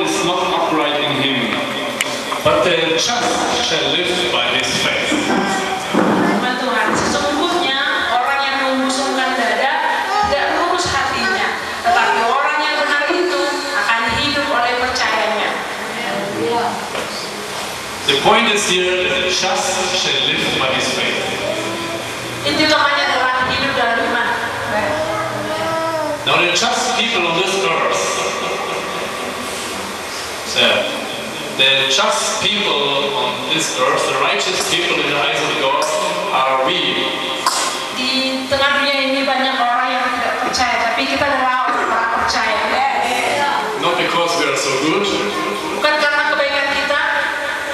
is not upright in him, but the just shall live by his faith. Firman Tuhan, sesungguhnya orang yang membusungkan dada tidak lurus hatinya, tetapi orang yang benar itu akan hidup oleh percayanya. The point is here that the just shall live by his faith. Inti utamanya adalah hidup dalam iman. Now the just people on this earth, the just people on this earth, the righteous people in the eyes of God are we. Di tengah dunia ini banyak orang yang tidak percaya, tapi kita adalah orang percaya. Not because we are so good, Bukan karena kebaikan kita,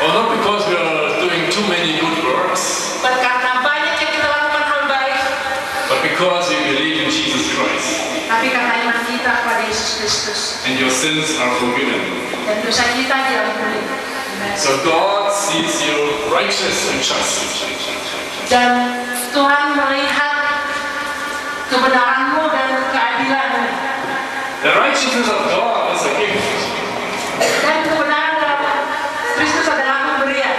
or not because we are doing too many good works, bukan karena banyak yang kita lakukan hal baik, but because we believe in Jesus Christ tapi karena iman kita kepada Yesus Kristus and your sins are forgiven. dan dosa kita diampuni. So God sees you righteous and just. Dan Tuhan melihat kebenaranmu dan keadilanmu. The righteousness of God is a gift. Dan kebenaran dalam Kristus adalah pemberian.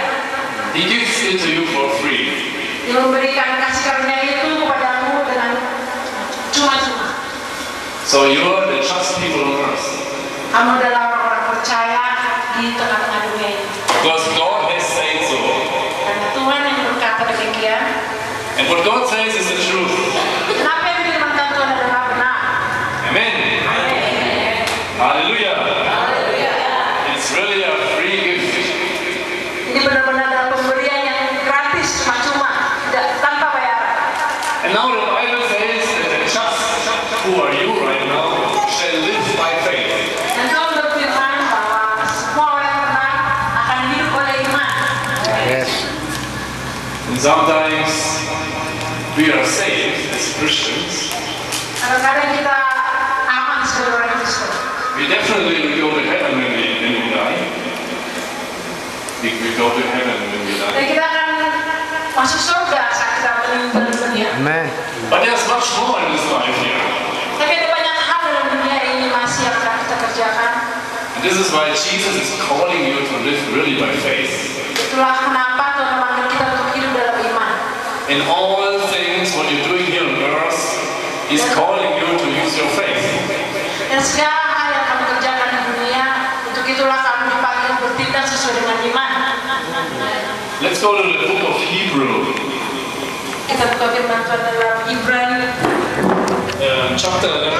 He gives it to you for free. Dia memberikan kasih karunia itu kepadamu dengan cuma-cuma. So you are the just people on earth. Kamu adalah orang-orang percaya di tengah-tengah dunia ini. Because God has said so. Karena Tuhan yang berkata demikian. And what God says is the truth. Kenapa yang firmankan Tuhan adalah benar? Amen. Hallelujah. It's really a free gift. Ini benar-benar adalah pemberian yang gratis, cuma-cuma, tidak tanpa bayaran. And now the Bible says that the just, who are you right now, shall live by faith. Dan Tuhan berfirman bahwa semua orang benar akan hidup oleh iman. And sometimes we are saved as Christians. Kadang-kadang kita aman sebagai orang Kristen. We definitely will go to heaven when we die. We go to heaven when we Dan die. kita akan masuk surga saat kita meninggal dunia. Amen. But there's much more in this life here. Tapi ada banyak hal dalam dunia ini masih yang telah kita kerjakan. And this is why Jesus is calling you to live really by faith. Itulah kenapa Tuhan memanggil kita untuk hidup dalam iman. In all things, what you're doing here on earth, He's calling you to use your faith. Dan segala hal yang kamu kerjakan di dunia, untuk itulah kamu dipanggil bertindak sesuai dengan iman. Let's go to the book of Hebrew, Kita buka firman Tuhan dalam Ibrani chapter 11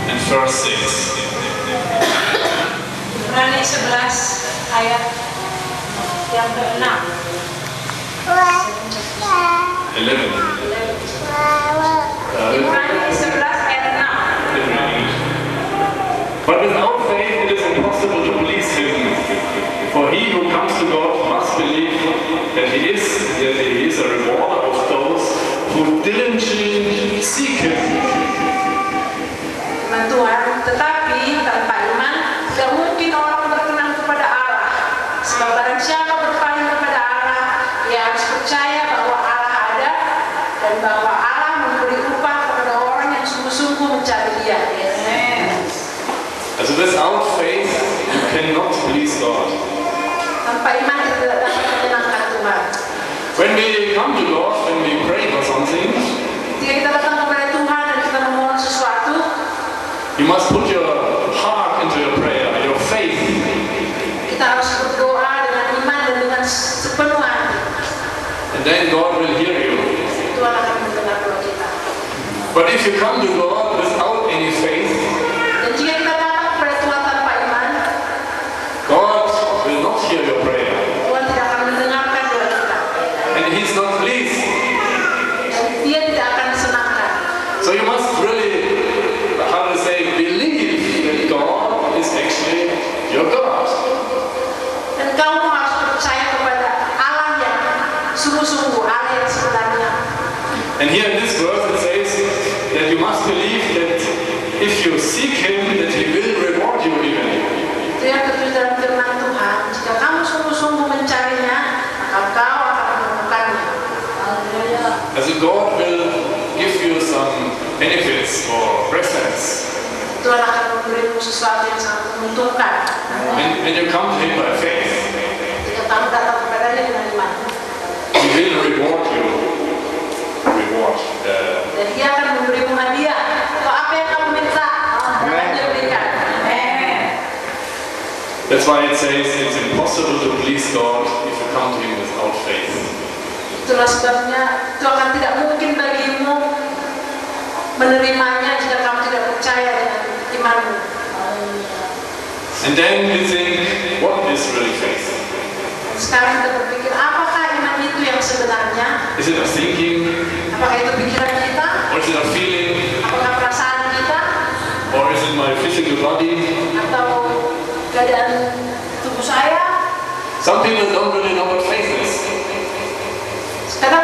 and verse 6. Ibrani 11 ayat yang ke-6. 11. Ibrani 11 ayat 6. But without faith it is impossible to please Him. For he who comes to God must believe that He is a rewarder of those who diligently seek Him. Firman Tuhan, tetapi tanpa iman tidak mungkin orang berkenan kepada Allah. Sebab barang siapa berpaling kepada Allah, ia harus percaya bahwa Allah ada dan bahwa Allah memberi upah kepada orang yang sungguh-sungguh mencari Dia. So without faith you cannot please God. Tanpa iman kita tidak dapat menyenangkan Tuhan. When we come to God, when we pray for something, Jika kita datang kepada Tuhan dan kita memohon sesuatu, you must put your heart into your prayer, your faith. kita harus berdoa dengan iman dan dengan sepenuh hati. And then God will hear you. Tuhan akan mendengar doa kita. But if you come to God without any faith, Dan jika kita datang kepada Tuhan tanpa iman, God will not hear your prayer. Tuhan tidak akan mendengarkan doa kita. And He's not pleased. Dan Dia tidak akan disenangkan. So you must really, how to say, believe that God is actually your God. Dan kamu harus percaya kepada Allah yang sungguh-sungguh, Allah yang sebenarnya. And here in this verse it says that you must believe that if you seek Him, that He will reward you even. Itu yang tertulis dalam firman Tuhan. Jika kamu sungguh-sungguh mencarinya, maka kau akan menemukannya. As God will give you some benefits or presents. Tuhan akan memberimu sesuatu yang sangat menguntungkan. When you come to Him by faith, Jika kamu datang kepadanya dengan iman, He will reward you. dan Dia akan memberimu hadiah. Atau apa yang kamu minta, akan Dia berikan. That's why it says it's impossible to please God if you come to Him without faith. Itulah sebabnya itu akan tidak mungkin bagimu menerimanya jika kamu tidak percaya dengan imanmu. And then we think, what is really faith? Sekarang kita berpikir, apakah iman itu yang sebenarnya? Is it a thinking? Apakah itu pikiran kita? Or is it a feeling? Apakah perasaan kita? Or is it my physical body? Atau keadaan tubuh saya? Some people don't really know what faith is. Kadang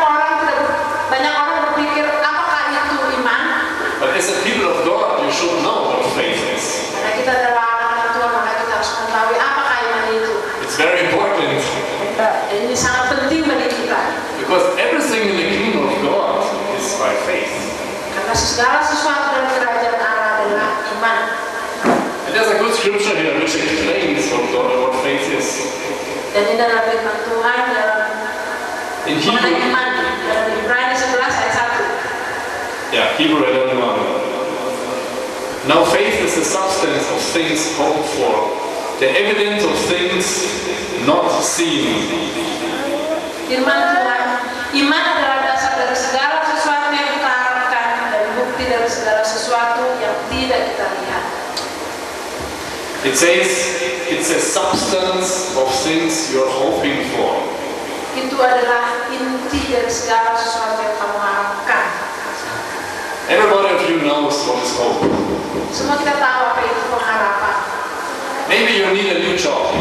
banyak orang berpikir, apakah itu iman? But as a people of God, you should know what faith is. Karena kita adalah anak Tuhan, maka kita harus mengetahui apakah iman itu. It's very important Dan ini sangat penting bagi kita. because everything in the kingdom of God is by faith. Karena segala sesuatu dalam kerajaan Allah adalah iman. And there's a good scripture here which explains what faith is. Dan ini adalah firman Tuhan dalam In mengenai Hebrew, iman dalam Ibrani 11 ayat 1. yeah, Hebrew 11:1. Now faith is the substance of things hoped for, the evidence of things not seen. Firman Tuhan, iman adalah dasar dari segala sesuatu yang kita harapkan dan bukti dari segala sesuatu yang tidak kita lihat. It says it's a substance of things you're hoping for. Itu adalah inti dari segala sesuatu yang kamu harapkan. Everybody of you knows what is hope. Semua kita tahu apa itu pengharapan. Maybe you need a new job,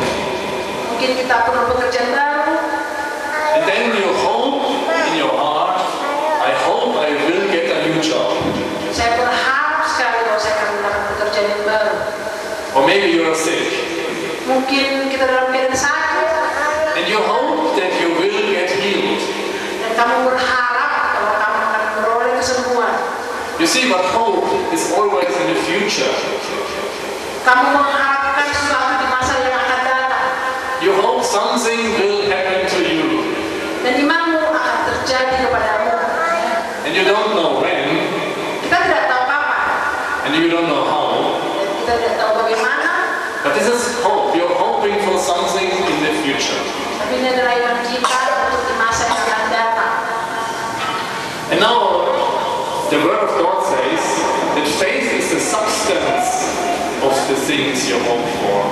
Mungkin kita perlu pekerjaan baru, and then you hope in your heart, I hope I will get a new job. saya berharap sekali bahwa saya akan mendapatkan pekerjaan yang baru. Or maybe you're sick, Mungkin kita dalam keadaan sakit, and you hope that you will get healed. dan kamu berharap bahwa kamu akan beroleh kesembuhan. You see, but hope is always in the future. Kamu mengharapkan sesuatu di masa yang akan datang. You hope something will happen to you, Dan imanmu akan terjadi kepadamu. and you don't know when, Kita tidak tahu kapan, and you don't know how. dan kita tidak tahu bagaimana, But this is hope. You're hoping for something in the future. tapi ini adalah iman kita untuk di masa yang akan datang. And now, the Word of God says that faith is the substance of the things you hope for.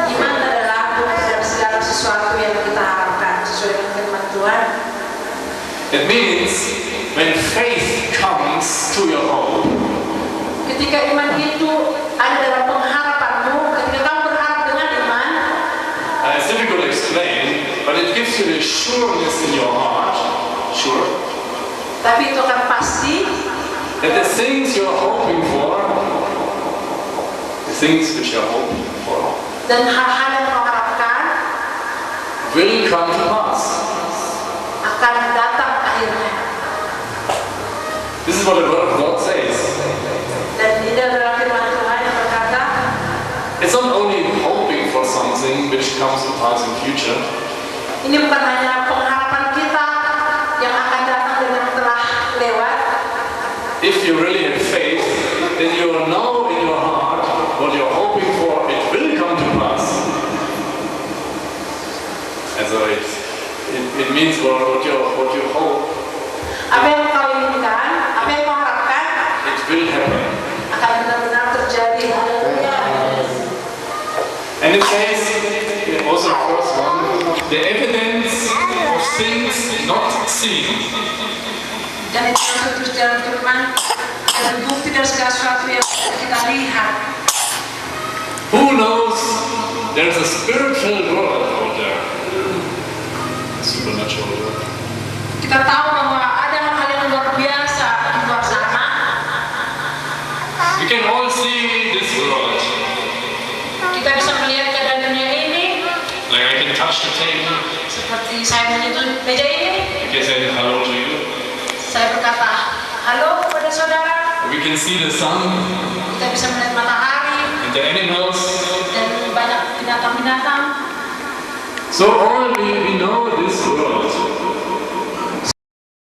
Iman adalah bukti dari segala sesuatu yang kita harapkan sesuai dengan firman Tuhan. It means when faith comes to your hope, Ketika iman itu ada dalam pengharapanmu, ketika kamu berharap dengan iman, it's difficult to explain, but it gives you the sureness in your heart, sure, tapi itu akan pasti that the things you're hoping for, the things which you're hoping for, dan hal-hal yang kau harapkan will come to pass. akan datang akhirnya. This is what the Word of God says. Dan ini adalah firman Tuhan yang berkata, It's not only hoping for something which comes to pass in future, ini bukan hanya pengharapan kita yang akan datang dan yang telah lewat. if you really have faith, then you will know in your heart what you're hoping for, it will come to pass. And so it means what you hope, Apa yang kau inginkan, apa yang kau harapkan it will happen. akan benar-benar terjadi. And it says, also the first one, the evidence of things not seen. Dan itu terus dalam firman dan bukti dari segala sesuatu yang kita lihat. Who knows there's a spiritual world out there? A supernatural world. Kita tahu bahwa ada hal-hal yang luar biasa di luar sana. We can all see this world. Kita bisa melihat keadaan dunia ini, Like I can touch the table, seperti saya menyentuh meja ini. I can say hello to you. Saya berkata, halo kepada saudara. We can see the sun kita bisa melihat matahari and the animals. dan banyak binatang-binatang. So all we know this